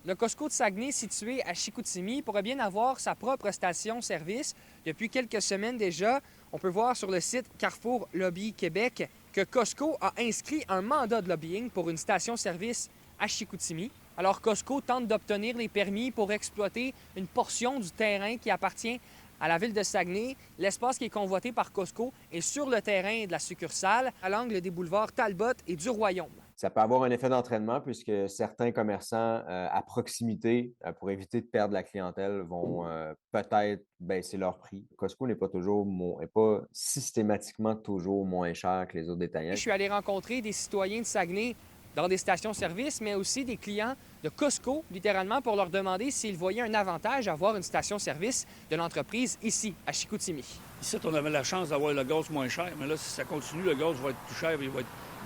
Le Costco de Saguenay, situé à Chicoutimi, pourrait bien avoir sa propre station-service. Depuis quelques semaines déjà, on peut voir sur le site Carrefour Lobby Québec que Costco a inscrit un mandat de lobbying pour une station-service à Chicoutimi. Alors Costco tente d'obtenir les permis pour exploiter une portion du terrain qui appartient à la ville de Saguenay. L'espace qui est convoité par Costco est sur le terrain de la succursale, à l'angle des boulevards Talbot et du Royaume. Ça peut avoir un effet d'entraînement puisque certains commerçants à proximité, pour éviter de perdre la clientèle, vont peut-être baisser leur prix. Costco n'est pas systématiquement toujours moins cher que les autres Je détaillants. suis allé rencontrer des citoyens de Saguenay dans des stations-service, mais aussi des clients de Costco, littéralement, pour leur demander s'ils voyaient un avantage à avoir une station-service de l'entreprise ici, à Chicoutimi. Ici, on avait la chance d'avoir le gaz moins cher, mais là, si ça continue, le gaz va être plus cher et va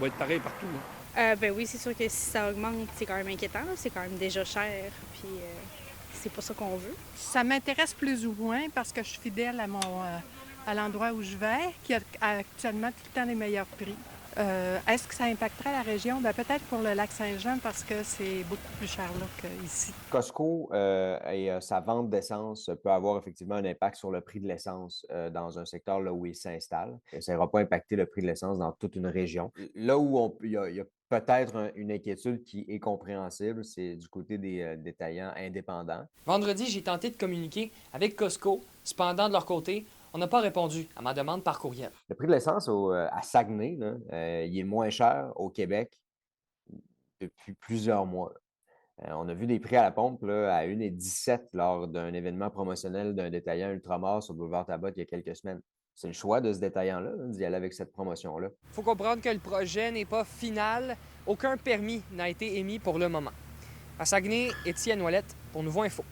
être pareil partout, là. Ben oui, c'est sûr que si ça augmente, c'est quand même inquiétant. C'est quand même déjà cher, puis c'est pas ça qu'on veut. Ça m'intéresse plus ou moins parce que je suis fidèle à l'endroit où je vais, qui a actuellement tout le temps les meilleurs prix. Est-ce que ça impacterait la région? Bien, peut-être pour le lac Saint-Jean parce que c'est beaucoup plus cher là qu'ici. Costco et sa vente d'essence peut avoir effectivement un impact sur le prix de l'essence dans un secteur là où il s'installe. Ça n'ira pas impacter le prix de l'essence dans toute une région. Là où il y a peut-être une inquiétude qui est compréhensible, c'est du côté des détaillants indépendants. Vendredi, j'ai tenté de communiquer avec Costco. Cependant, de leur côté, on n'a pas répondu à ma demande par courriel. Le prix de l'essence à Saguenay, là, il est moins cher au Québec depuis plusieurs mois. On a vu des prix à la pompe là, à 1,17 lors d'un événement promotionnel d'un détaillant Ultramar sur le boulevard Talbot il y a quelques semaines. C'est le choix de ce détaillant-là, d'y aller avec cette promotion-là. Il faut comprendre que le projet n'est pas final. Aucun permis n'a été émis pour le moment. À Saguenay, Étienne Ouellette pour Nouveau Info.